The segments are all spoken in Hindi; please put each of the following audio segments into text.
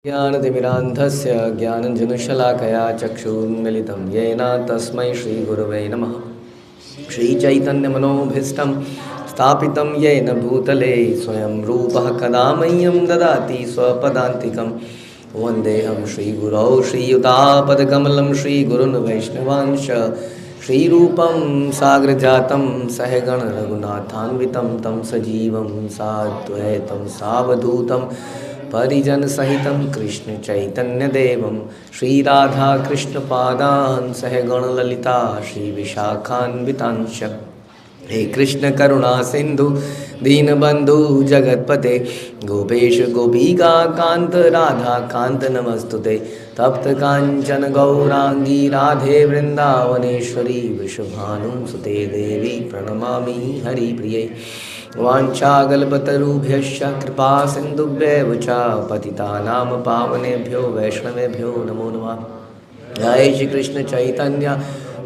ज्ञानतिमिरान्धस्य ज्ञानञ्जनशलाकया चक्षुन्मिलितं येन तस्मै श्रीगुरवे नमः। श्रीचैतन्यमनोभीष्टं स्थापितं येन भूतले स्वयं रूपः कदा मह्यं ददाति स्वपदान्तिकं। वन्देऽहं श्रीगुरौ श्रीयुतापदकमलं श्रीगुरुन् वैष्णवांश श्रीरूपं साग्रजातं सहगण रघुनाथान्वितं तं सजीवं साद्वैतं सावधूतं परिजन सहितं कृष्ण चैतन्य देवं श्रीराधा कृष्ण पादान् सहगण ललिता श्री विशाखान्वितांश। हे कृष्ण करुणा सिंधु दीनबंधु जगतपते गोपेश गोपिका कांत राधा कांत नमस्तुते। तप्त कांचन गौरांगी राधे वृंदावनेश्वरी वृषभानुसुते देवी प्रणमामि हरिप्रिये। वाञ्छाकल्पतरुभ्यश्च कृपा सिन्धुभ्येव च पतितानां पावनेभ्यो वैष्णवेभ्यो नमो नमः। जय श्री कृष्ण चैतन्य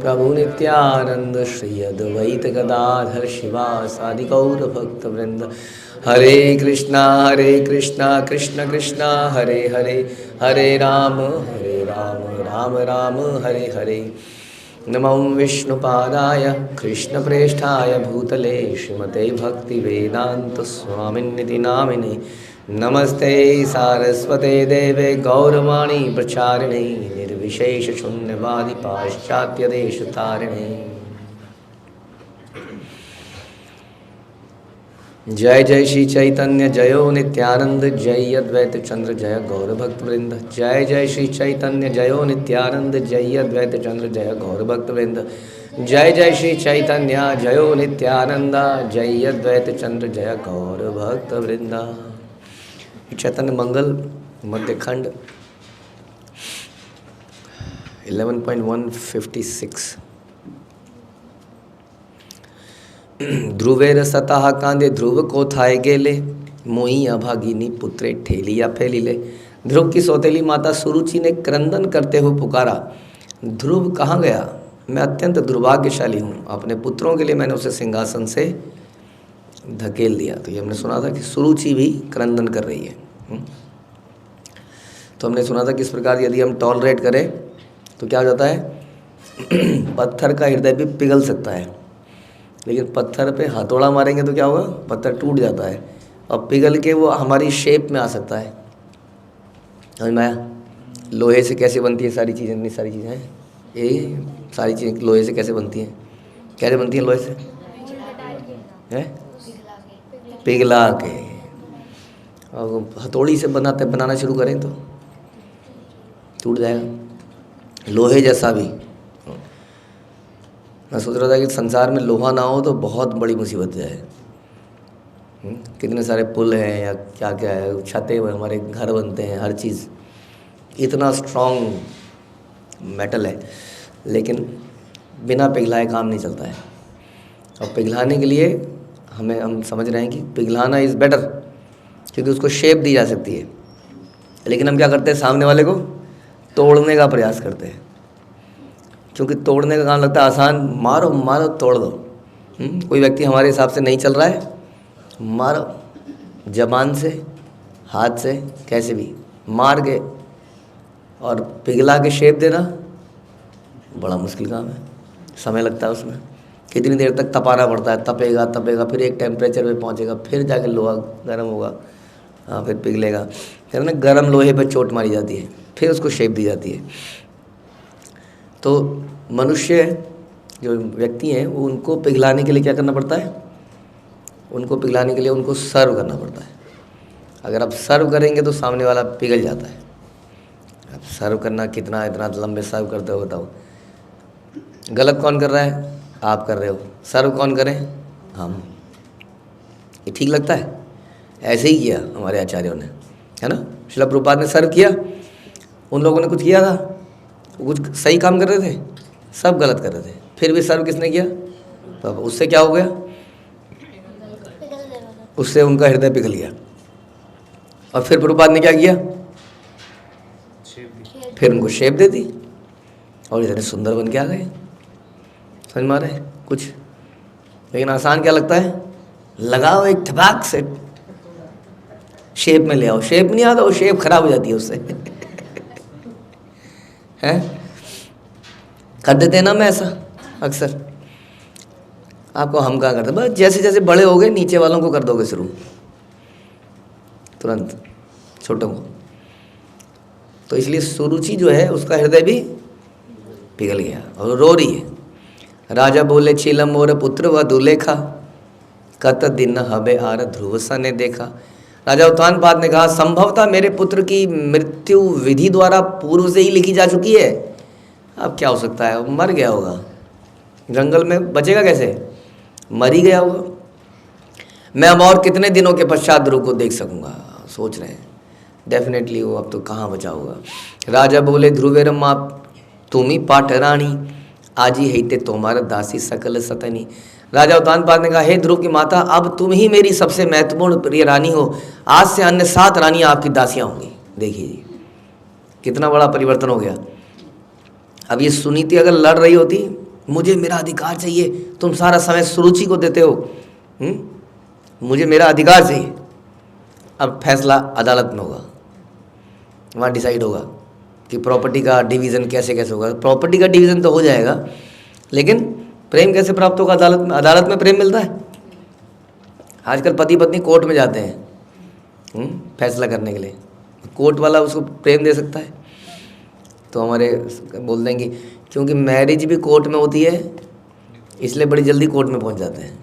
प्रभु नित्यानंद श्री अद्वैत गदाधर शिवासादि गौर भक्तवृंद। हरे कृष्णा कृष्ण कृष्णा हरे हरे, हरे राम राम राम हरे हरे। नमो विष्णुपादाय कृष्णप्रेष्ठाय भूतले श्रीमते भक्तिवेदांत स्वामिन्निति नामिने। नमस्ते सारस्वते देवे गौरवाणी प्रचारिणे निर्विशेष शून्यवादी पाश्चात्य देश तारिणे। जय जय श्री चैतन्य जयो नित्यानंद जय अद्वैत चंद्र जय गौर भक्त वृंद। जय जय श्री चैतन्य जयो नित्यानंद जय अद्वैत चंद्र जय गौर भक्त वृंद। जय जय श्री चैतन्य जयो नित्यानंद जय अद्वैत चंद्र जय गौर भक्त वृंद। चैतन्य मंगल मध्यखंड 11.156। ध्रुवेर सतः कांदे ध्रुव को थाए गेले मोई अभागिनी पुत्रे ठेलिया फैलिले। ध्रुव की सौतेली माता सुरुचि ने क्रंदन करते हुए पुकारा, ध्रुव कहाँ गया? मैं अत्यंत दुर्भाग्यशाली हूँ, अपने पुत्रों के लिए मैंने उसे सिंहासन से धकेल दिया। तो ये हमने सुना था कि सुरुचि भी क्रंदन कर रही है। तो हमने सुना था कि इस प्रकार यदि हम टॉलरेट करें तो क्या हो जाता है, पत्थर का हृदय भी पिघल सकता है। लेकिन पत्थर पे हथौड़ा मारेंगे तो क्या होगा, पत्थर टूट जाता है और पिघल के वो हमारी शेप में आ सकता है। समझ में आया? लोहे से कैसे बनती है सारी चीज़ें, इतनी सारी चीज़ें हैं, ये सारी चीज़ें लोहे से कैसे बनती हैं? कैसे बनती हैं लोहे से? हैं पिघला के। और हथौड़ी से बनाना शुरू करें तो टूट जाएगा, लोहे जैसा भी। मैं सोच रहा था कि संसार में लोहा ना हो तो बहुत बड़ी मुसीबत जाए। कितने सारे पुल हैं या क्या क्या है, छतें हमारे घर बनते हैं, हर चीज़ इतना स्ट्रॉन्ग मेटल है, लेकिन बिना पिघलाए काम नहीं चलता है। और पिघलाने के लिए हम समझ रहे हैं कि पिघलाना इज़ बेटर, क्योंकि उसको शेप दी जा सकती है। लेकिन हम क्या करते हैं, सामने वाले को तोड़ने का प्रयास करते हैं, क्योंकि तोड़ने का काम लगता है आसान, मारो मारो तोड़ दो। कोई व्यक्ति हमारे हिसाब से नहीं चल रहा है, मारो जबान से, हाथ से, कैसे भी मार के और पिघला के शेप देना बड़ा मुश्किल काम है, समय लगता है उसमें। कितनी देर तक तपाना पड़ता है, तपेगा तपेगा, फिर एक टेम्परेचर पे पहुंचेगा, फिर जाके लोहा गर्म होगा, हाँ फिर पिघलेगा, फिर ना गर्म लोहे पर चोट मारी जाती है, फिर उसको शेप दी जाती है। तो मनुष्य जो व्यक्ति हैं वो उनको पिघलाने के लिए क्या करना पड़ता है, उनको पिघलाने के लिए उनको सर्व करना पड़ता है। अगर आप सर्व करेंगे तो सामने वाला पिघल जाता है। अब सर्व करना कितना, इतना लंबे सर्व करते हो बताओ? गलत कौन कर रहा है? आप कर रहे हो। सर्व कौन करें? हम। ये ठीक लगता है? ऐसे ही किया हमारे आचार्यों ने, है ना। श्रील प्रभुपाद ने सर्व किया, उन लोगों ने कुछ किया था, वो कुछ सही काम कर रहे थे, सब गलत कर रहे थे, फिर भी सर्व किसने किया? तो उससे क्या हो गया, उससे उनका हृदय पिघल गया। और फिर प्रभुपाद ने क्या किया, फिर उनको शेप दे दी और इतने सुंदर बन के आ गए। समझ में आ रहा है कुछ? लेकिन आसान क्या लगता है, लगाओ एक थपाक से, शेप में ले आओ, शेप नहीं आता, वो शेप खराब हो जाती है उससे हैं, कर देते हैं ना मैं ऐसा अक्सर। आपको हम कहाँ करते, बस जैसे जैसे बड़े हो गए नीचे वालों को कर दोगे शुरू तुरंत, छोटों को। तो इसलिए सुरुचि जो है उसका हृदय भी पिघल गया और रो रही है। राजा बोले चीलम मोर पुत्र व दुलेखा, कत दिन हबे आर ध्रुव सा ने देखा। राजा उत्तानपाद ने कहा संभवतः मेरे पुत्र की मृत्यु विधि द्वारा पूर्व से ही लिखी जा चुकी है, अब क्या हो सकता है, मर गया होगा, जंगल में बचेगा कैसे, मर ही गया होगा। मैं अब और कितने दिनों के पश्चात ध्रुव को देख सकूंगा, सोच रहे हैं डेफिनेटली वो अब तो कहाँ बचा होगा। राजा बोले ध्रुवेर माँ तुमी पाठ रानी, आज ही हेते तुम्हारा दासी सकल सतनी। राजा उत्तानपाद ने कहा हे ध्रुव की माता, अब तुम ही मेरी सबसे महत्वपूर्ण प्रिय रानी हो, आज से अन्य 7 रानियाँ आपकी दासियाँ होंगी। देखिए जी कितना बड़ा परिवर्तन हो गया। अब ये सुनीति अगर लड़ रही होती, मुझे मेरा अधिकार चाहिए, तुम सारा समय सुरुचि को देते हो, मुझे मेरा अधिकार चाहिए। अब फैसला अदालत में होगा, वहाँ डिसाइड होगा कि प्रॉपर्टी का डिवीज़न कैसे कैसे होगा। प्रॉपर्टी का डिवीज़न तो हो जाएगा, लेकिन प्रेम कैसे प्राप्त होगा अदालत में? अदालत में प्रेम मिलता है? आजकल पति पत्नी कोर्ट में जाते हैं फैसला करने के लिए, कोर्ट वाला उसको प्रेम दे सकता है? तो हमारे बोल देंगे क्योंकि मैरिज भी कोर्ट में होती है, इसलिए बड़ी जल्दी कोर्ट में पहुंच जाते हैं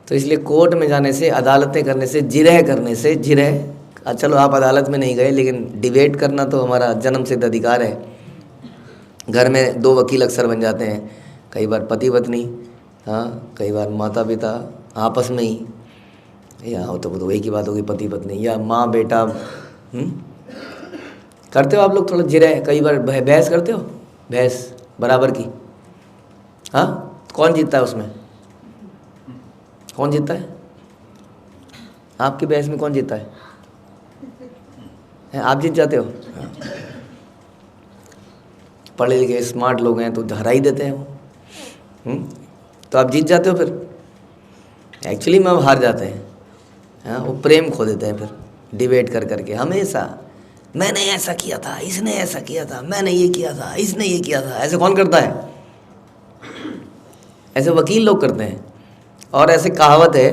तो इसलिए कोर्ट में जाने से, अदालतें करने से, जिरह करने से, जिरह, चलो आप अदालत में नहीं गए, लेकिन डिबेट करना तो हमारा जन्म सिद्ध अधिकार है। घर में 2 वकील अक्सर बन जाते हैं, कई बार पति पत्नी, हाँ कई बार माता पिता आपस में ही, या हो तो एक ही बात होगी पति पत्नी, या माँ बेटा। करते हो आप लोग थोड़ा जिरह, कई बार बहस करते हो, बहस बराबर की? हाँ, कौन जीतता है उसमें? कौन जीतता है आपकी बहस में? कौन जीतता है? आप जीत जाते हो? पढ़े लिखे स्मार्ट लोग हैं तो हरा ही देते हैं वो। तो आप जीत जाते हो फिर? एक्चुअली में हार जाते हैं। हाँ, वो प्रेम खो देते हैं फिर डिबेट कर करके हमेशा। मैंने ऐसा किया था, इसने ऐसा किया था, मैंने ये किया था, इसने ये किया था। ऐसे कौन करता है? ऐसे वकील लोग करते हैं। और ऐसे कहावत है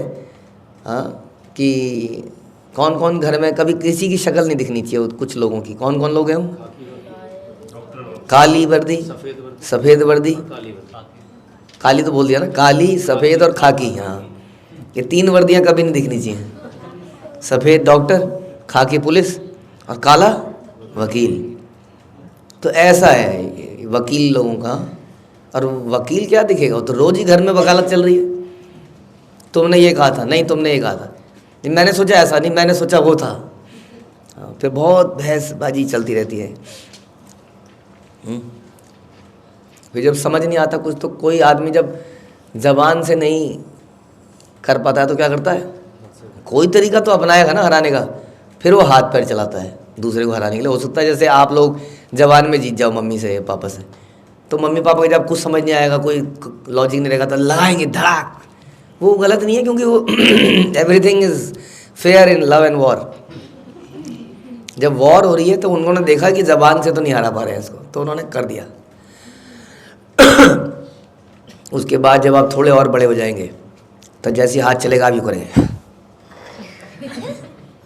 कि कौन कौन घर में कभी किसी की शक्ल नहीं दिखनी चाहिए कुछ लोगों की। कौन कौन लोग हैं वो? काली वर्दी, सफ़ेद वर्दी, काली तो बोल दिया ना, काली सफ़ेद और खाकी। हाँ, ये 3 वर्दियाँ कभी नहीं दिखनी चाहिए। सफ़ेद डॉक्टर, खाकी पुलिस और काला वकील। तो ऐसा है वकील लोगों का। और वकील क्या दिखेगा, वो तो रोज़ ही घर में वकालत चल रही है। तुमने ये कहा था, नहीं तुमने ये कहा था, नहीं मैंने सोचा ऐसा, नहीं मैंने सोचा वो था। फिर बहुत बहसबाजी चलती रहती है। फिर जब समझ नहीं आता कुछ, तो कोई आदमी जब जबान से नहीं कर पाता है तो क्या करता है? कोई तरीका तो अपनाएगा ना हराने का। फिर वो हाथ पैर चलाता है दूसरे को हराने के लिए। हो सकता है जैसे आप लोग जबान में जीत जाओ मम्मी से पापा से, तो मम्मी पापा को जब कुछ समझ नहीं आएगा, कोई लॉजिक नहीं रहेगा, तो लगाएंगे धड़ाक। वो गलत नहीं है, क्योंकि वो everything is fair in love and war. जब वॉर हो रही है तो उन्होंने देखा कि जबान से तो नहीं हरा पा रहे हैं इसको, तो उन्होंने कर दिया उसके बाद जब आप थोड़े और बड़े हो जाएंगे तो जैसे हाथ चलेगा आप भी करेंगे।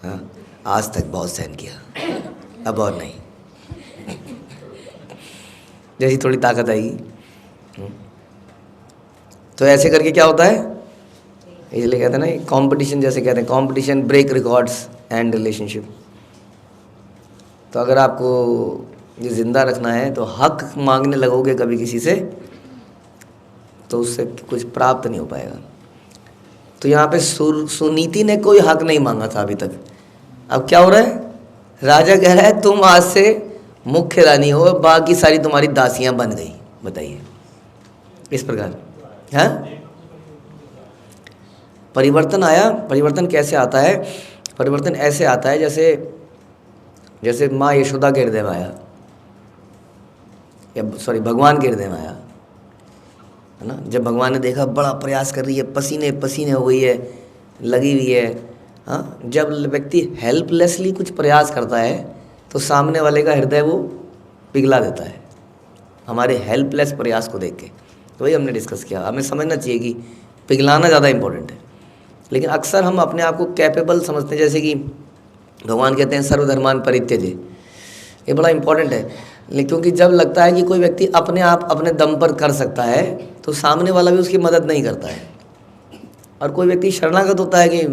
हाँ, आज तक बहुत सहन किया, अब और नहीं। जैसी थोड़ी ताकत आएगी तो ऐसे करके क्या होता है, इसलिए कहते हैं ना कंपटीशन, जैसे कहते हैं competition break records and relationship. तो अगर आपको ये ज़िंदा रखना है तो हक मांगने लगोगे कभी किसी से, तो उससे कुछ प्राप्त नहीं हो पाएगा। तो यहाँ पे सुनीति ने कोई हक नहीं मांगा था अभी तक। अब क्या हो रहा है? राजा कह रहा है तुम आज से मुख्य रानी हो, बाकी सारी तुम्हारी दासियां बन गई। बताइए, इस प्रकार है परिवर्तन आया। परिवर्तन कैसे आता है? परिवर्तन ऐसे आता है जैसे माँ यशोदा के हृदय में आया, या सॉरी भगवान के हृदय में आया, है ना। जब भगवान ने देखा बड़ा प्रयास कर रही है, पसीने पसीने हो गई है, लगी हुई है। हाँ, जब व्यक्ति हेल्पलेसली कुछ प्रयास करता है तो सामने वाले का हृदय वो पिघला देता है, हमारे हेल्पलेस प्रयास को देख के। तो वही हमने डिस्कस किया, हमें समझना चाहिए कि पिघलाना ज़्यादा इम्पोर्टेंट है। लेकिन अक्सर हम अपने आप को कैपेबल समझते हैं, जैसे कि भगवान कहते हैं सर्वधर्मान परित्यज्य, ये बड़ा इम्पोर्टेंट है। लेकिन क्योंकि जब लगता है कि कोई व्यक्ति अपने आप अपने दम पर कर सकता है तो सामने वाला भी उसकी मदद नहीं करता है। और कोई व्यक्ति शरणागत होता है कि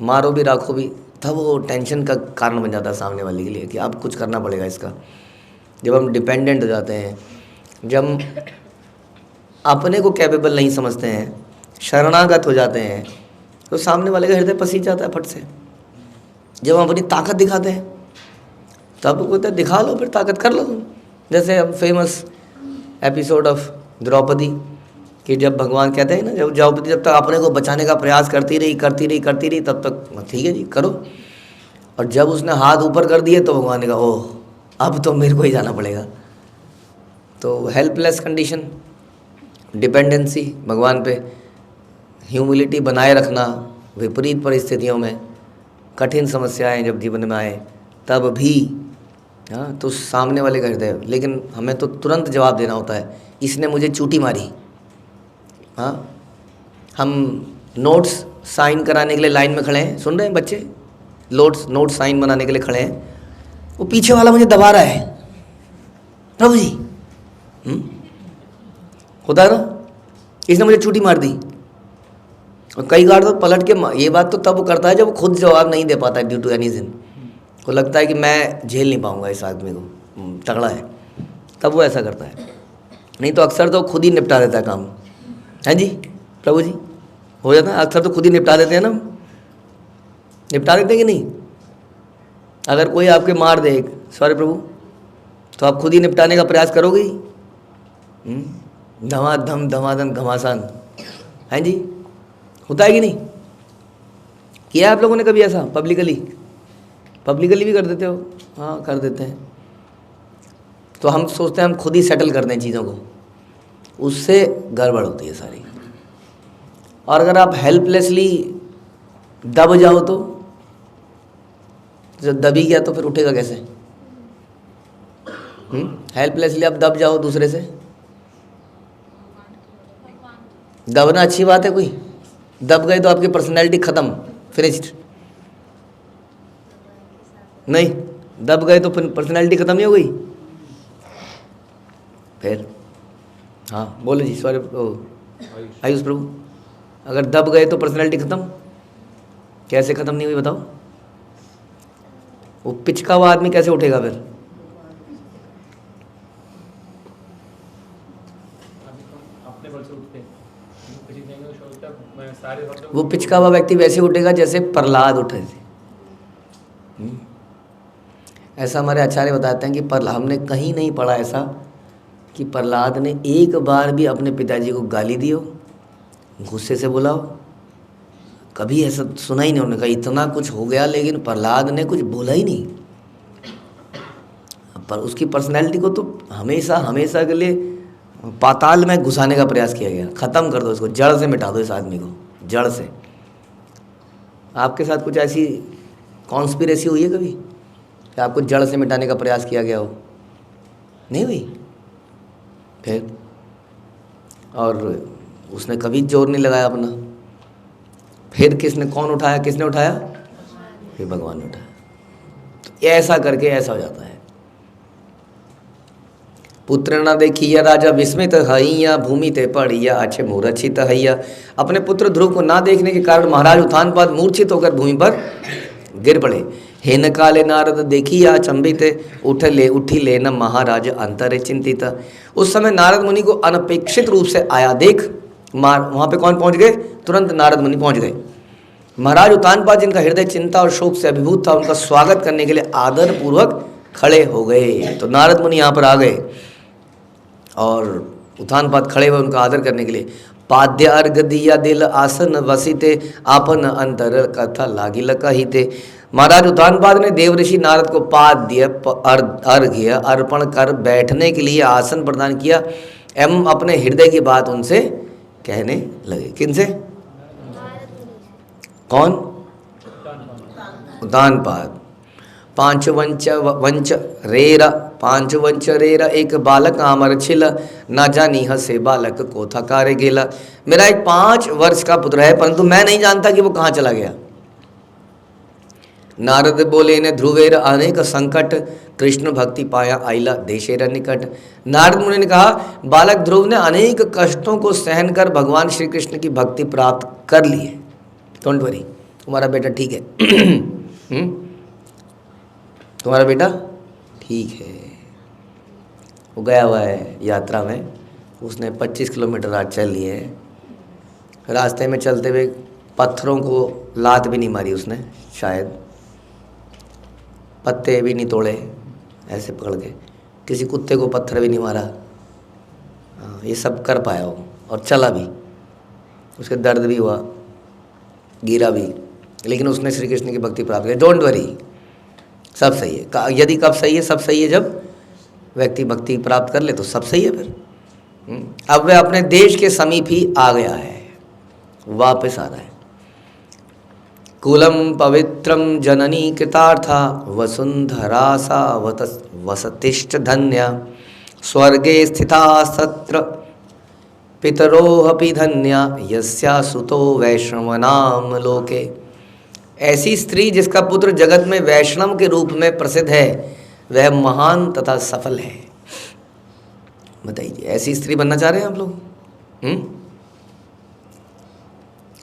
मारो भी राखो भी, तब वो टेंशन का कारण बन जाता है सामने वाले के लिए कि अब कुछ करना पड़ेगा इसका। जब हम डिपेंडेंट हो जाते हैं, जब हम अपने को कैपेबल नहीं समझते हैं, शरणागत हो जाते हैं, तो सामने वाले का हृदय पसीज जाता है फट से। जब हम अपनी ताकत दिखाते हैं तब वो कहते हैं दिखा लो, फिर ताकत कर लो तुम। जैसे अब फेमस एपिसोड ऑफ द्रौपदी कि जब भगवान कहते हैं ना, जब द्रौपदी जब तक अपने को बचाने का प्रयास करती रही तब तक ठीक है जी करो, और जब उसने हाथ ऊपर कर दिए तो भगवान ने कहा ओह अब तो मेरे को ही जाना पड़ेगा। तो हेल्पलेस कंडीशन, डिपेंडेंसी भगवान पे, ह्यूमिलिटी बनाए रखना विपरीत परिस्थितियों में, कठिन समस्याएं जब जीवन में आए तब भी। हाँ, तो सामने वाले का हृदय, लेकिन हमें तो तुरंत जवाब देना होता है, इसने मुझे चूटी मारी। हाँ, हम नोट्स साइन कराने के लिए लाइन में खड़े हैं, सुन रहे हैं बच्चे, नोट साइन बनाने के लिए खड़े हैं, वो पीछे वाला मुझे दबा रहा है, प्रभु जी होता है ना, इसने मुझे चूटी मार दी। और कई बार तो पलट के ये बात तो तब करता है जब वो खुद जवाब नहीं दे पाता है ड्यू टू एनी रीजन, को लगता है कि मैं झेल नहीं पाऊंगा इस आदमी को, तगड़ा है, तब वो ऐसा करता है। नहीं तो अक्सर तो खुद ही निपटा देता है काम, है जी प्रभु जी, हो जाता है अक्सर तो खुद ही निपटा देते हैं ना, निपटा देते हैं कि नहीं। अगर कोई आपके मार दे सॉरी प्रभु, तो आप खुद ही निपटाने का प्रयास करोगे ही, धमाधम धमाधम घमासान, है जी, होता है कि नहीं। किया आप लोगों ने कभी ऐसा पब्लिकली भी कर देते हो? हाँ कर देते हैं। तो हम सोचते हैं हम खुद ही सेटल कर दें चीज़ों को, उससे गड़बड़ होती है सारी। और अगर आप हेल्पलेसली दब जाओ तो जब दबी गया तो फिर उठेगा कैसे? हेल्पलेसली आप दब जाओ दूसरे से, दबना अच्छी बात है, कोई दब गए तो आपकी पर्सनैलिटी खत्म, फिनिश्ड नहीं, दब गए तो पर्सनैलिटी खत्म नहीं हो गई फिर। हाँ बोले जी, सॉरी आयुष प्रभु, अगर दब गए तो पर्सनैलिटी खत्म, कैसे खत्म नहीं हुई बताओ? वो पिचका हुआ आदमी कैसे उठेगा फिर? वो पिचका हुआ व्यक्ति वैसे उठेगा जैसे प्रहलाद उठे थे। ऐसा हमारे आचार्य बताते हैं कि हमने कहीं नहीं पढ़ा ऐसा कि प्रहलाद ने एक बार भी अपने पिताजी को गाली दी हो, गुस्से से बोला हो, कभी ऐसा सुना ही नहीं। उन्होंने कहा इतना कुछ हो गया लेकिन प्रहलाद ने कुछ बोला ही नहीं। पर उसकी पर्सनैलिटी को तो हमेशा के लिए पाताल में घुसाने का प्रयास किया गया। ख़त्म कर दो इसको, जड़ से मिटा दो इस आदमी को, जड़ से। आपके साथ कुछ ऐसी कॉन्स्पिरेसी हुई है कभी कि आपको जड़ से मिटाने का प्रयास किया गया हो? नहीं हुई। फिर और उसने कभी जोर नहीं लगाया अपना। फिर कौन उठाया, किसने उठाया? फिर भगवान ने उठाया। तो ऐसा करके ऐसा हो जाता है। पुत्र न देखिया राजा विस्मित हइया, भूमि ते पड़िया अच्छे मूर्छित हइया। अपने पुत्र ध्रुव को ना देखने के कारण महाराज उत्तानपाद मूर्छित होकर भूमि पर गिर पड़े। हेन काले नारद देखिया अचंभित, उठी ले न महाराज अंतर चिंतित। उस समय नारद मुनि को अनपेक्षित रूप से आया देख वहाँ पे कौन पहुँच गए? तुरंत नारद मुनि पहुँच गए। महाराज उत्तानपाद जिनका हृदय चिंता और शोक से अभिभूत था, उनका स्वागत करने के लिए आदर पूर्वक खड़े हो गए। तो नारद मुनि यहाँ पर आ गए और उत्तानपाद खड़े हुए उनका आदर करने के लिए। पाद्य अर्घ दिया दिल आसन वसिते, आपन अंतर कथा लागिल कहिते। महाराज उत्तानपाद ने देवऋषि नारद को पाद्य अर्घ्य अर्पण कर बैठने के लिए आसन प्रदान किया एवं अपने हृदय की बात उनसे कहने लगे। किनसे? कौन? उदानपाद। पांच वंच रेरा, पांच वंच रेरा, एक बालक आमर छिल, ना जानी हसे बालक को था कार्य गेला। मेरा एक 5 वर्ष का पुत्र है, परंतु मैं नहीं जानता कि वो कहाँ चला गया। नारद बोले ने ध्रुवेर अनेक संकट, कृष्ण भक्ति पाया आइला देशेर निकट। नारद मुनि ने कहा, बालक ध्रुव ने अनेक कष्टों को सहन कर भगवान श्री कृष्ण की भक्ति प्राप्त कर ली है। डोंट वरी, तुम्हारा बेटा ठीक है। तुम्हारा बेटा ठीक है। वो गया हुआ है यात्रा में, उसने 25 किलोमीटर आज चल लिए है। रास्ते में चलते हुए पत्थरों को लात भी नहीं मारी उसने, शायद पत्ते भी नहीं तोड़े ऐसे पकड़ के, किसी कुत्ते को पत्थर भी नहीं मारा। ये सब कर पाया वो, और चला भी। उसके दर्द भी हुआ, गिरा भी, लेकिन उसने श्री कृष्ण की भक्ति प्राप्त की। डोंट वरी, सब सही है। यदि कब सही है? सब सही है जब व्यक्ति भक्ति प्राप्त कर ले तो सब सही है फिर। अब वह अपने देश के समीप ही आ गया है, वापस आ रहा है। कुलम पवित्रम जननी कृतार्था, वसुंधरा सा वसतिष्ठ धन्या, स्वर्गे स्थिता सत्र पितरोऽपि धन्या, यस्या सुतो वैष्णवनाम लोके। ऐसी स्त्री जिसका पुत्र जगत में वैष्णव के रूप में प्रसिद्ध है, वह महान तथा सफल है। बताइए, ऐसी स्त्री बनना चाह रहे हैं आप लोग?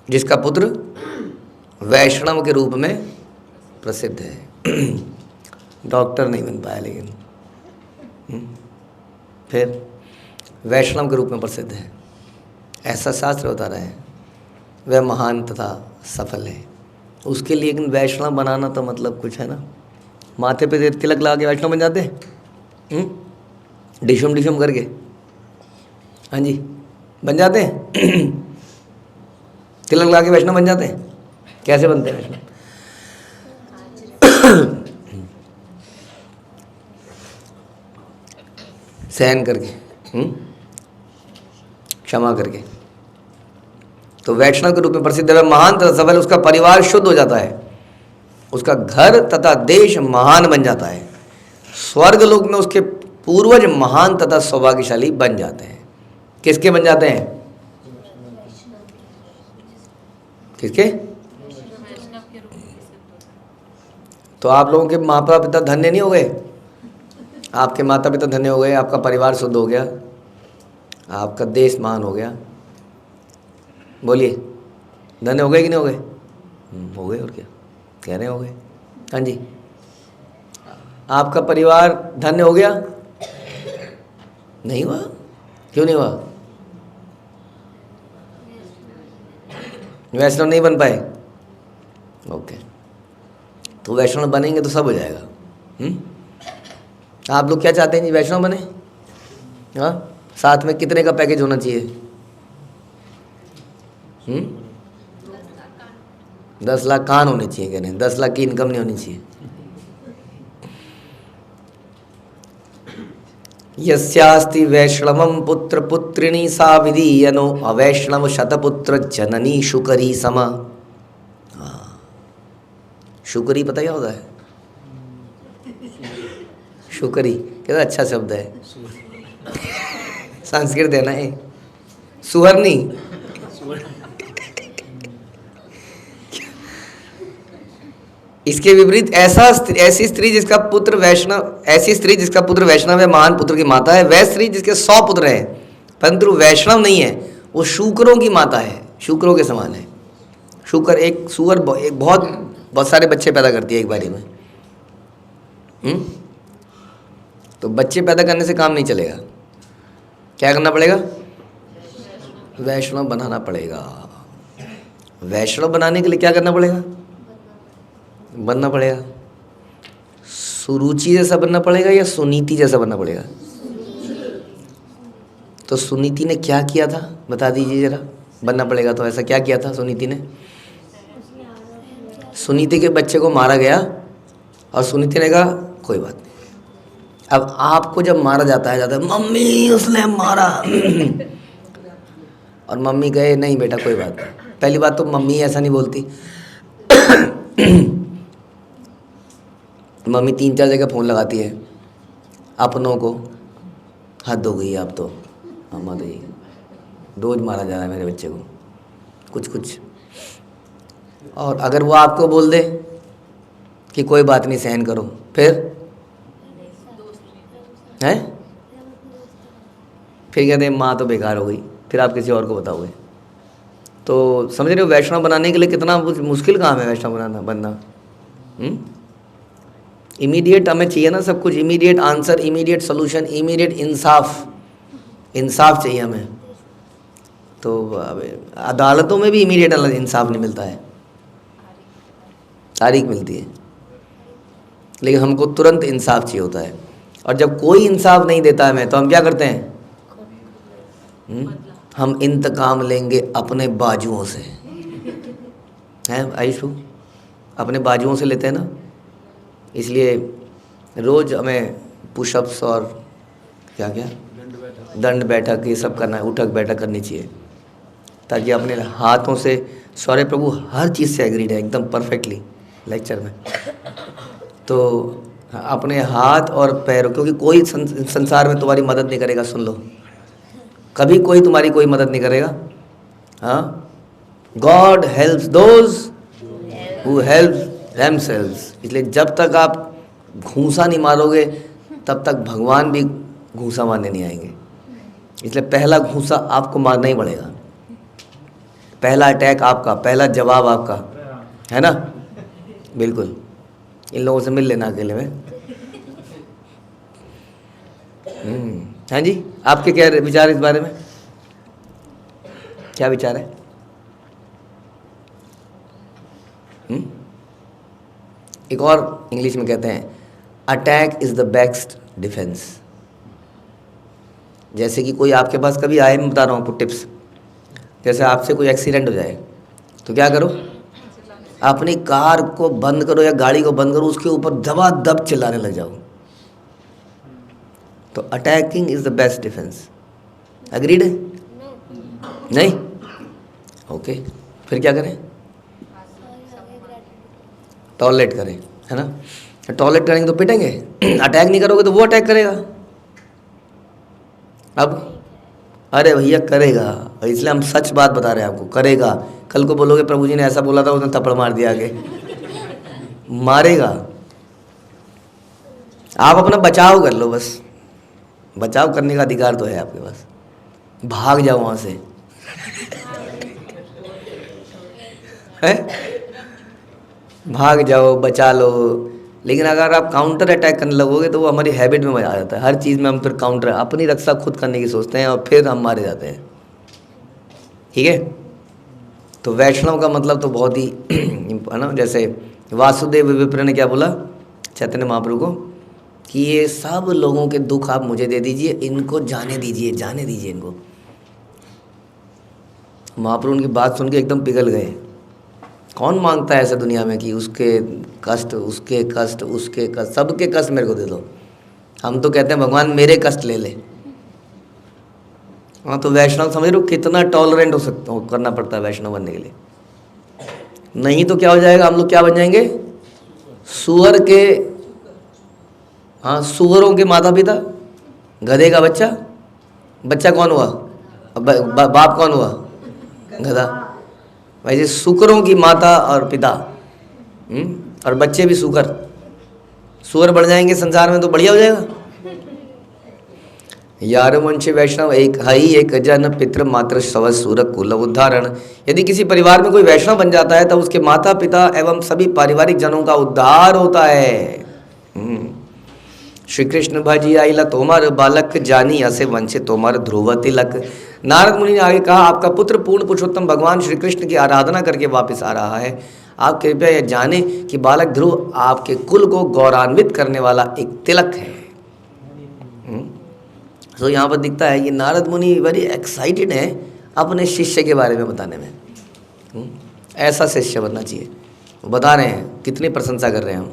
जिसका पुत्र वैष्णव के रूप में प्रसिद्ध है। डॉक्टर नहीं बन पाया, लेकिन फिर वैष्णव के रूप में प्रसिद्ध है, ऐसा शास्त्र बता रहा है। वह महान तथा सफल है। उसके लिए लेकिन वैष्णव बनाना तो मतलब कुछ है ना। माथे पे तिलक लगा के वैष्णव बन जाते हैं, डिशुम डिशुम करके। हाँ जी, बन जाते हैं। तिलक लगा के वैष्णव बन जाते हैं। कैसे बनते हैं वैष्णव? सहन करके, क्षमा करके। तो वैष्णव के रूप में प्रसिद्ध है, महान तथा सफल। उसका परिवार शुद्ध हो जाता है, उसका घर तथा देश महान बन जाता है। स्वर्ग लोक में उसके पूर्वज महान तथा सौभाग्यशाली बन जाते हैं। किसके बन जाते हैं? किसके? तो आप लोगों के माता पिता धन्य नहीं हो गए? आपके माता पिता धन्य हो गए, आपका परिवार शुद्ध हो गया, आपका देश महान हो गया। बोलिए, धन्य हो गए कि नहीं हो गए? हो गए, और क्या कह रहे हो गए। हाँ जी, आपका परिवार धन्य हो गया? नहीं हुआ? क्यों नहीं हुआ? वैष्णव नहीं बन पाए। ओके, तो वैष्णव बनेंगे तो सब हो जाएगा। आप लोग क्या चाहते हैं जी, वैष्णव बने? हाँ, साथ में कितने का पैकेज होना चाहिए? 10 लाख कान होने चाहिए, कह रहे हैं। 10 लाख की इनकम नहीं होनी चाहिए। यस्यास्ति वैष्णवं पुत्र पुत्रिणी सा विधीयनो, अवैष्णव शतपुत्र जननी शुकरी समा। शुकरी पता क्या होता है? शुकरी कितना अच्छा शब्द है, संस्कृत है ना ये। सुवर्णी, इसके विपरीत ऐसी स्त्री जिसका पुत्र वैष्णव है, महान पुत्र की माता है। वह स्त्री जिसके 100 पुत्र हैं परंतु वैष्णव नहीं है, वो शूकरों की माता है, शूकरों के समान है। शूकर एक सुअर एक बहुत सारे बच्चे पैदा करती है एक बारी में। तो बच्चे पैदा करने से काम नहीं चलेगा, क्या करना पड़ेगा? वैष्णव बनाना पड़ेगा। वैष्णव बनाने के लिए क्या करना पड़ेगा? बनना पड़ेगा। सुरुचि जैसा बनना पड़ेगा या सुनीति जैसा बनना पड़ेगा? तो सुनीति ने क्या किया था बता दीजिए जरा। बनना पड़ेगा तो ऐसा क्या किया था सुनीति ने? सुनीति के बच्चे को मारा गया और सुनीति ने कहा कोई बात नहीं। अब आपको जब मारा जाता है मम्मी उसने मारा और मम्मी कहे नहीं बेटा कोई बात नहीं। पहली बात तो मम्मी ऐसा नहीं बोलती, मम्मी 3-4 जगह फ़ोन लगाती है अपनों को, हद हो गई आप तो, अम्मा तो ये रोज़ मारा जा रहा है मेरे बच्चे को कुछ कुछ। और अगर वो आपको बोल दे कि कोई बात नहीं सहन करो, फिर हैं, फिर कहते हैं माँ तो बेकार हो गई, फिर आप किसी और को बताओगे। तो समझ रहे हो वैष्णव बनाने के लिए कितना मुश्किल काम है वैष्णव बनना। इमीडिएट हमें चाहिए ना सब कुछ, immediate answer, immediate solution, immediate इंसाफ चाहिए हमें। तो अदालतों में भी इमीडिएट इंसाफ नहीं मिलता है, तारीख मिलती है, लेकिन हमको तुरंत इंसाफ चाहिए होता है। और जब कोई इंसाफ नहीं देता है तो हम क्या करते हैं, हम इंतकाम लेंगे अपने बाजुओं से, हैं आयुषु, अपने बाजुओं से लेते हैं ना। इसलिए रोज़ हमें पुशअप्स और क्या क्या दंड बैठक ये सब करना है, उठक बैठक करनी चाहिए, ताकि अपने हाथों से, सौर्य प्रभु हर चीज़ से एग्रीड है एकदम परफेक्टली लेक्चर में। तो अपने हाथ और पैरों, क्योंकि कोई संसार में तुम्हारी मदद नहीं करेगा, सुन लो, कभी कोई तुम्हारी कोई मदद नहीं करेगा। हाँ, God helps those who help themselves. इसलिए जब तक आप घूंसा नहीं मारोगे तब तक भगवान भी घूंसा मारने नहीं आएंगे। इसलिए पहला घूंसा आपको मारना ही पड़ेगा, पहला अटैक आपका, पहला जवाब आपका, है ना। बिल्कुल, इन लोगों से मिल लेना अकेले में। हाँ जी, आपके क्या विचार इस बारे में, क्या विचार है? एक और इंग्लिश में कहते हैं attack is the best defence. जैसे कि कोई आपके पास कभी आए, मैं बता रहा हूँ आपको टिप्स, जैसे आपसे कोई एक्सीडेंट हो जाए तो क्या करो, अपनी कार को बंद करो या गाड़ी को बंद करो, उसके ऊपर दबादब चिल्लाने लग जाओ। तो attacking is the best defence. Agreed है? नहीं? ओके, फिर क्या करें? टॉलरेट करें, है ना। टॉलरेट करेंगे तो पिटेंगे, अटैक नहीं करोगे तो वो अटैक करेगा। अब अरे भैया करेगा, इसलिए हम सच बात बता रहे हैं आपको, करेगा। कल को बोलोगे प्रभु जी ने ऐसा बोला था, उसने थप्पड़ मार दिया आगे, मारेगा। आप अपना बचाव कर लो, बस बचाव करने का अधिकार तो है आपके पास, भाग जाओ वहां से है, भाग जाओ, बचा लो। लेकिन अगर आप काउंटर अटैक करने लगोगे तो वो हमारी हैबिट में आ जाता है, हर चीज़ में हम फिर काउंटर, अपनी रक्षा खुद करने की सोचते हैं और फिर हम मारे जाते हैं। ठीक है, तो वैष्णव का मतलब तो बहुत ही है ना। जैसे वासुदेव विप्र ने क्या बोला चैतन्य महाप्रभु को कि ये सब लोगों के दुख आप मुझे दे दीजिए, इनको जाने दीजिए, जाने दीजिए इनको। महाप्रभु उनकी बात सुन के एकदम पिघल गए। कौन मांगता है ऐसा दुनिया में कि उसके कष्ट, उसके कष्ट, उसके कष्ट, सबके कष्ट मेरे को दे दो। हम तो कहते हैं भगवान मेरे कष्ट ले ले। हाँ, तो वैष्णव समझ लो कितना टॉलरेंट हो सकता हो, करना पड़ता है वैष्णव बनने के लिए। नहीं तो क्या हो जाएगा, हम लोग क्या बन जाएंगे, सुअर के, हाँ सुअरों के माता पिता, गधे का बच्चा। बच्चा कौन हुआ, बाप कौन हुआ, गधा। वैसे सुकरों की माता और पिता, और बच्चे भी सुकर, सुअर बढ़ जाएंगे संसार में तो बढ़िया हो जाएगा। यार वंश वैष्णव एक हई एक जन पितृ मात्र शव सूर कुल उद्धारण। यदि किसी परिवार में कोई वैष्णव बन जाता है तो उसके माता पिता एवं सभी पारिवारिक जनों का उद्धार होता है। श्री कृष्ण भजी आइला तोमर बालक जानी असे वंशे तोमर ध्रुव तिलक। नारद मुनि ने आगे कहा, आपका पुत्र पूर्ण पुरुषोत्तम भगवान श्री कृष्ण की आराधना करके वापस आ रहा है। आप कृपया यह जाने कि बालक ध्रुव आपके कुल को गौरवान्वित करने वाला एक तिलक है। तो यहाँ पर दिखता है कि नारद मुनि वेरी एक्साइटेड है अपने शिष्य के बारे में बताने में। ऐसा शिष्य बनना चाहिए। वो बता रहे हैं, कितनी प्रशंसा कर रहे हैं हम।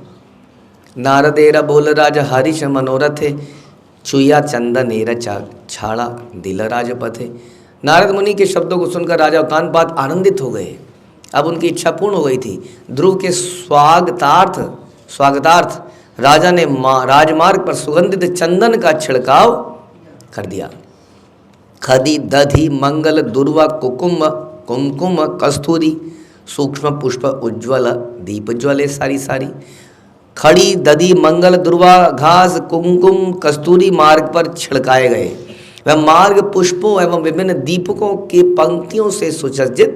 नारदेरा बोल राज हरिश मनोरथे चुया चंदनेरा छाड़ा दिल राजपथे। नारद मुनि के शब्दों को सुनकर राजा कानपात आनंदित हो गए अब उनकी इच्छा पूर्ण हो गई थी। ध्रुव के स्वागतार्थ राजा ने राजमार्ग पर सुगंधित चंदन का छिड़काव कर दिया। खदी दधि मंगल दुर्वा कुमकुम कस्तूरी सूक्ष्म पुष्प उज्ज्वल दीप ज्वले सारी सारी। खड़ी दधि मंगल दुर्वा घास कुमकुम कस्तूरी मार्ग पर छिड़काए गए। वह मार्ग पुष्पों एवं विभिन्न दीपकों की पंक्तियों से सुसज्जित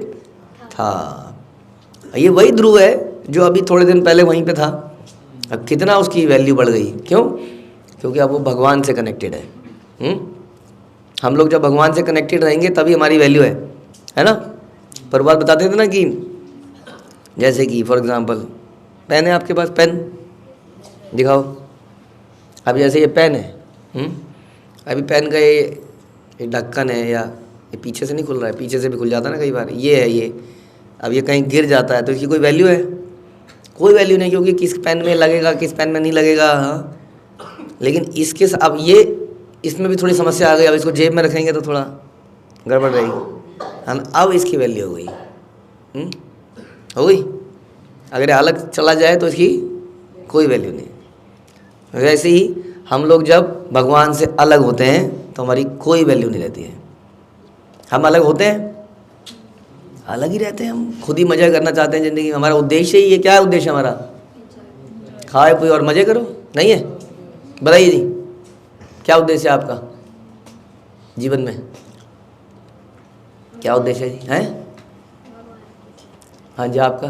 था। ये वही ध्रुव है जो अभी थोड़े दिन पहले वहीं पे था। अब कितना उसकी वैल्यू बढ़ गई, क्यों? क्योंकि अब वो भगवान से कनेक्टेड है। हम लोग जब भगवान से कनेक्टेड रहेंगे तभी हमारी वैल्यू है ना। पर बात बताते थे ना कि जैसे कि फॉर एग्जांपल पेन है आपके पास, पेन दिखाओ। अब जैसे ये पेन है, अभी पेन का ये ढक्कन है, या ये पीछे से नहीं खुल रहा है, पीछे से भी खुल जाता है ना कई बार, ये है ये। अब ये कहीं गिर जाता है तो इसकी कोई वैल्यू है? कोई वैल्यू नहीं, क्योंकि किस पेन में लगेगा किस पेन में नहीं लगेगा। हाँ, लेकिन इसके अब ये इसमें भी थोड़ी समस्या आ गई। अब इसको जेब में रखेंगे तो थोड़ा गड़बड़ रहेगी, है ना। अब इसकी वैल्यू हो गई, हो गई। अगर ये अलग चला जाए तो इसकी कोई वैल्यू नहीं। वैसे ही हम लोग जब भगवान से अलग होते हैं तो हमारी कोई वैल्यू नहीं रहती है। हम अलग होते हैं, अलग ही रहते हैं, हम खुद ही मज़ा करना चाहते हैं ज़िंदगी में। हमारा उद्देश्य ही है, क्या है उद्देश्य हमारा? खाए पिए और मज़े करो, नहीं है? बताइए जी, क्या उद्देश्य है आपका जीवन में? क्या उद्देश्य है जी? हैं? हाँ जी, आपका?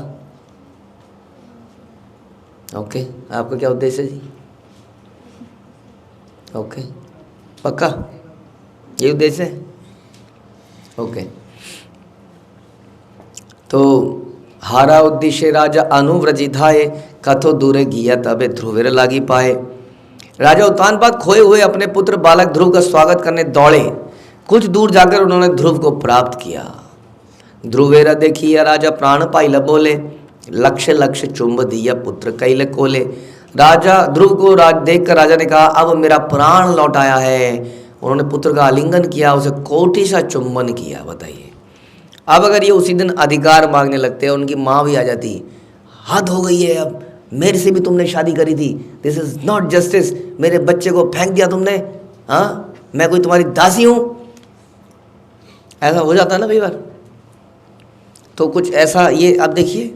ओके, आपका क्या उद्देश्य है जी? ओके, पक्का ये उद्देश्य है? ओके, तो हारा उद्देश्य राजा अनुव्रजिधाए कथो दूरे गिया तबे ध्रुवेर लागी पाए। राजा उत्तानपाद खोए हुए अपने पुत्र बालक ध्रुव का स्वागत करने दौड़े। कुछ दूर जाकर उन्होंने ध्रुव को प्राप्त किया। ध्रुवेरा देखिया राजा प्राण पाइल बोले, लक्ष्य लक्ष्य चुंब दिया पुत्र कैल कोले। राजा ध्रुव को देख कर राजा ने कहा, अब मेरा प्राण लौट आया है। उन्होंने पुत्र का आलिंगन किया, उसे कोटि सा चुंबन किया। बताइए, अब अगर ये उसी दिन अधिकार मांगने लगते हैं, उनकी माँ भी आ जाती, हद हो गई है, अब मेरे से भी तुमने शादी करी थी, दिस इज नॉट जस्टिस, मेरे बच्चे को फेंक दिया तुमने, हाँ, मैं कोई तुम्हारी दासी हूँ? ऐसा हो जाता है ना कई बार। तो कुछ ऐसा ये अब देखिए,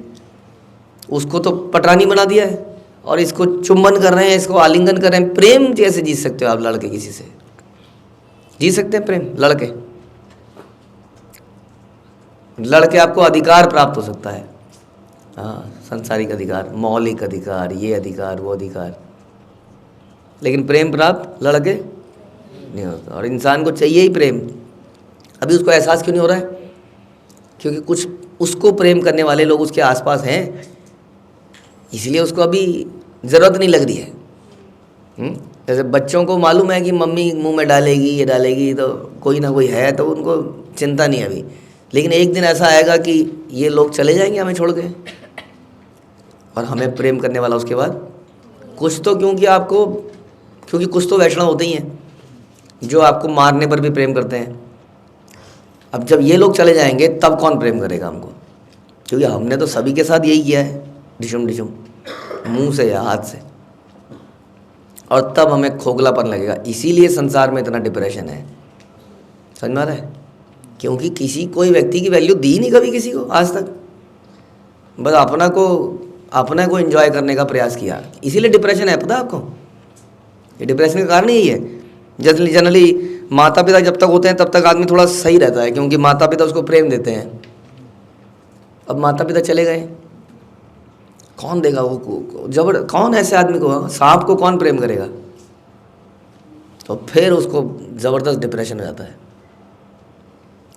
उसको तो पटरानी बना दिया है और इसको चुम्बन कर रहे हैं, इसको आलिंगन कर रहे हैं। प्रेम कैसे जी सकते हो आप? लड़के किसी से जी सकते हैं प्रेम? लड़के आपको अधिकार प्राप्त हो सकता है, हाँ, सांसारिक अधिकार, मौलिक अधिकार, ये अधिकार वो अधिकार, लेकिन प्रेम प्राप्त लड़के नहीं होता। और इंसान को चाहिए ही प्रेम। अभी उसको एहसास क्यों नहीं हो रहा है? क्योंकि कुछ उसको प्रेम करने वाले लोग उसके आसपास हैं, इसलिए उसको अभी ज़रूरत नहीं लग रही है। जैसे बच्चों को मालूम है कि मम्मी मुंह में डालेगी, ये डालेगी, तो कोई ना कोई है, तो उनको चिंता नहीं है अभी। लेकिन एक दिन ऐसा आएगा कि ये लोग चले जाएंगे हमें छोड़ के, और हमें प्रेम करने वाला उसके बाद कुछ तो, क्योंकि कुछ तो वैष्णव होते ही हैं जो आपको मारने पर भी प्रेम करते हैं। अब जब ये लोग चले जाएंगे तब कौन प्रेम करेगा हमको? क्योंकि हमने तो सभी के साथ यही किया है, डिशुम डिशुम, मुंह से या हाथ से, और तब हमें खोखलापन लगेगा। इसीलिए संसार में इतना डिप्रेशन है, समझ में आ रहा है? क्योंकि कोई व्यक्ति की वैल्यू दी नहीं कभी किसी को आज तक, बस अपने को एंजॉय करने का प्रयास किया, इसीलिए डिप्रेशन है। पता है आपको, ये डिप्रेशन का कारण यही है। जनरली माता पिता जब तक होते हैं तब तक आदमी थोड़ा सही रहता है, क्योंकि माता पिता उसको प्रेम देते हैं। अब माता पिता चले गए, कौन देगा वो? कौन ऐसे आदमी को, सांप को कौन प्रेम करेगा? तो फिर उसको ज़बरदस्त डिप्रेशन हो जाता है।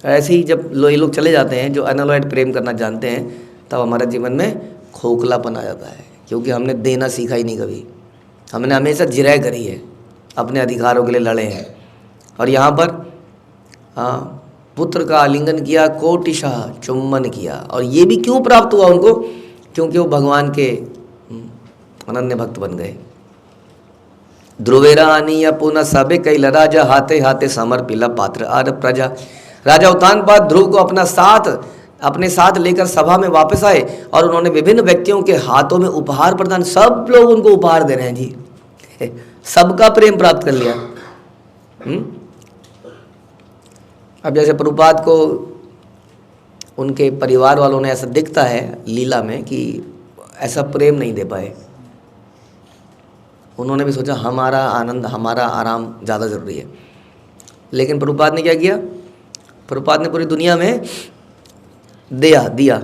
ऐसे ही जब ये लोग चले जाते हैं जो अनअलॉयड प्रेम करना जानते हैं, तब हमारे जीवन में खोखलापन आ जाता है, क्योंकि हमने देना सीखा ही नहीं कभी। हमने हमेशा जिरह करी है, अपने अधिकारों के लिए लड़े हैं। और यहाँ पर पुत्र का आलिंगन किया, कोटिशाह चुम्बन किया। और ये भी क्यों प्राप्त हुआ उनको? क्योंकि वो भगवान के अनन्य भक्त बन गए। ध्रुवेरा आनीय पुनः सबे कैल राजा, हाथे हाथे समर्पिला पात्र आर प्रजा। राजा उत्तानपाद ध्रुव को अपना साथ अपने साथ लेकर सभा में वापस आए और उन्होंने विभिन्न व्यक्तियों के हाथों में उपहार प्रदान, सब लोग उनको उपहार दे रहे हैं जी, सबका प्रेम प्राप्त कर लिया। अब जैसे प्रभुपाद को उनके परिवार वालों ने, ऐसा दिखता है लीला में कि ऐसा प्रेम नहीं दे पाए। उन्होंने भी सोचा हमारा आनंद, हमारा आराम ज़्यादा ज़रूरी है। लेकिन प्रभुपाद ने क्या किया? प्रभुपाद ने पूरी दुनिया में दिया।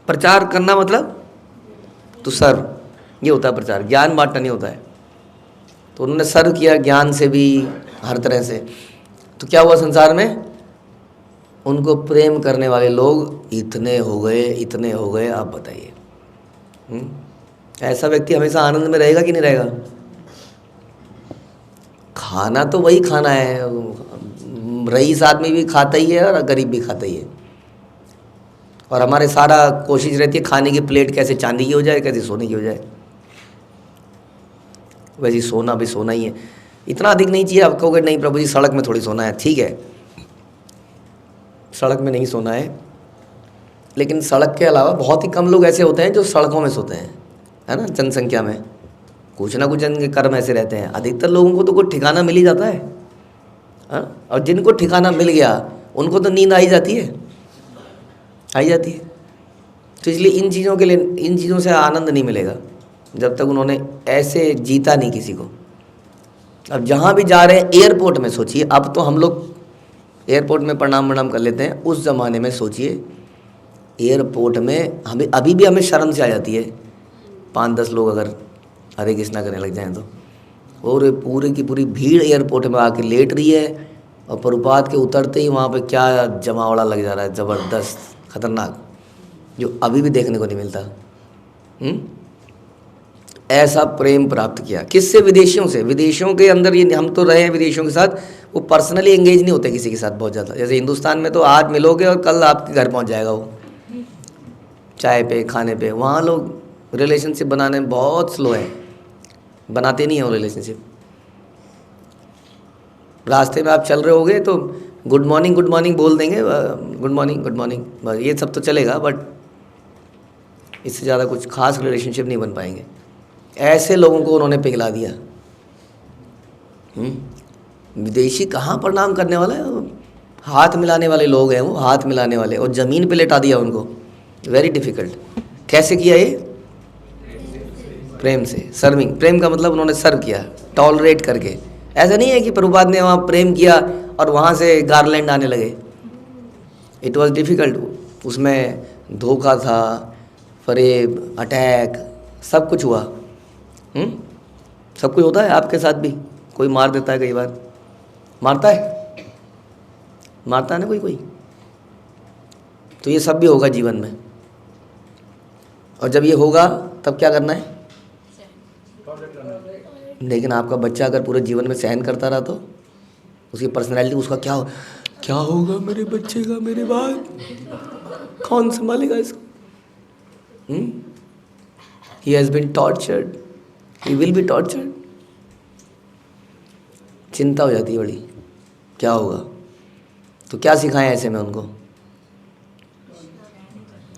प्रचार करना मतलब तो सर्व, ये होता है प्रचार, ज्ञान बांटना नहीं होता है। तो उन्होंने सर्व किया ज्ञान से भी, हर तरह से। तो क्या हुआ संसार में? उनको प्रेम करने वाले लोग इतने हो गए, आप बताइए। ऐसा व्यक्ति हमेशा आनंद में रहेगा कि नहीं रहेगा? खाना तो वही खाना है, रईस आदमी भी खाता ही है और गरीब भी खाता ही है। और हमारे सारा कोशिश रहती है खाने की प्लेट कैसे चांदी की हो जाए, कैसे सोने की हो जाए। वैसे सोना भी सोना ही है, इतना अधिक नहीं चाहिए। आप कहोगे नहीं प्रभु जी सड़क में थोड़ी सोना है, ठीक है सड़क में नहीं सोना है, लेकिन सड़क के अलावा बहुत ही कम लोग ऐसे होते हैं जो सड़कों में सोते हैं, है ना। जनसंख्या में कुछ ना कुछ इनके कर्म ऐसे रहते हैं। अधिकतर लोगों को तो कुछ ठिकाना मिल ही जाता है, हाँ? और जिनको ठिकाना मिल गया उनको तो नींद आई जाती है। तो इसलिए इन चीज़ों के लिए, इन चीज़ों से आनंद नहीं मिलेगा जब तक उन्होंने ऐसे जीता नहीं किसी को। अब जहाँ भी जा रहे हैं, एयरपोर्ट में सोचिए, अब तो हम लोग एयरपोर्ट में प्रणाम कर लेते हैं, उस ज़माने में सोचिए एयरपोर्ट में हमें अभी भी हमें शर्म से आ जाती है 5-10 लोग अगर हरे कृष्णा करने लग जाएं तो। और पूरी की पूरी भीड़ एयरपोर्ट में आके लेट रही है और प्रभुपाद के उतरते ही वहाँ पे क्या जमावड़ा लग जा रहा है, ज़बरदस्त खतरनाक, जो अभी भी देखने को नहीं मिलता। ऐसा प्रेम प्राप्त किया किससे? विदेशियों से। विदेशों के अंदर ये हम तो रहे हैं विदेशियों के साथ, वो पर्सनली एंगेज नहीं होते किसी के साथ बहुत ज़्यादा। जैसे हिंदुस्तान में तो आज मिलोगे और कल आपके घर पहुंच जाएगा वो, चाय पे, खाने पे। वहाँ लोग रिलेशनशिप बनाने में बहुत स्लो है, बनाते नहीं हैं वो रिलेशनशिप। रास्ते में आप चल रहे होगे तो गुड मॉर्निंग बोल देंगे, गुड मॉर्निंग बस, ये सब तो चलेगा, बट इससे ज़्यादा कुछ खास रिलेशनशिप नहीं बन पाएंगे। ऐसे लोगों को उन्होंने पिघला दिया। विदेशी कहाँ प्रणाम करने वाला है, हाथ मिलाने वाले लोग हैं वो, हाथ मिलाने वाले, और ज़मीन पे लेटा दिया उनको। Very difficult. कैसे किया ये? प्रेम से, सर्विंग। प्रेम का मतलब उन्होंने सर्व किया, टॉलरेट करके। ऐसा नहीं है कि प्रभुपाद ने वहाँ प्रेम किया और वहाँ से गारलैंड आने लगे। It was difficult. उसमें धोखा था, फरेब, अटैक, सब कुछ हुआ। सब कुछ होता है आपके साथ भी। कोई मार देता है, कई बार मारता है ना कोई। तो ये सब भी होगा जीवन में। और जब ये होगा तब क्या करना है? लेकिन आपका बच्चा अगर पूरे जीवन में सहन करता रहा तो उसकी पर्सनैलिटी, उसका क्या होगा मेरे बच्चे का, मेरे बाद कौन संभालेगा इसको? He has been tortured, he will be tortured। चिंता हो जाती है बड़ी, क्या होगा। तो क्या सिखाएं ऐसे में उनको?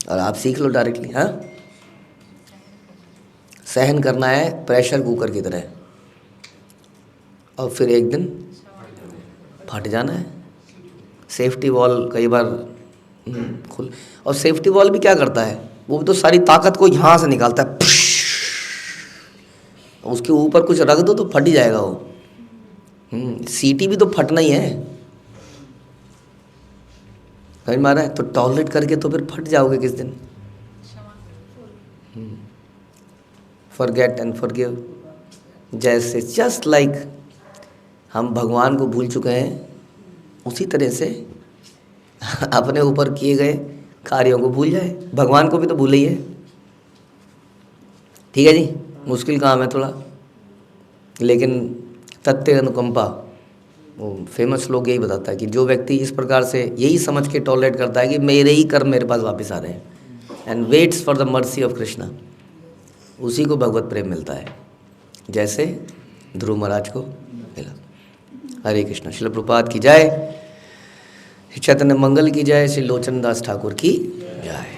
और आप सीख लो डायरेक्टली। हाँ, सहन करना है प्रेशर कुकर की तरह, और फिर एक दिन फट जाना है। सेफ्टी वॉल कई बार खुल, और सेफ्टी वॉल भी क्या करता है, वो भी तो सारी ताकत को यहाँ से निकालता है, उसके ऊपर कुछ रख दो तो फट ही जाएगा वो। सीटी भी तो फटना ही है, समझ मारा है? तो टॉलरेट करके तो फिर फट जाओगे किस दिन। Forget and forgive. जैसे जस्ट लाइक हम भगवान को भूल चुके हैं, उसी तरह से अपने ऊपर किए गए कार्यों को भूल जाए। भगवान को भी तो भूले ही है। ठीक है जी, मुश्किल काम है थोड़ा, लेकिन तत्व अनुकंपा, वो फेमस लोग यही बताता है कि जो व्यक्ति इस प्रकार से यही समझ के टॉलरेट करता है कि मेरे ही कर्म मेरे पास वापस आ रहे हैं, and waits for the mercy of Krishna, उसी को भगवत प्रेम मिलता है, जैसे ध्रुव महाराज को मिला। हरे कृष्णा। श्रील प्रभुपाद की जय। चैतन्य मंगल की जय, श्री लोचन दास ठाकुर की जय।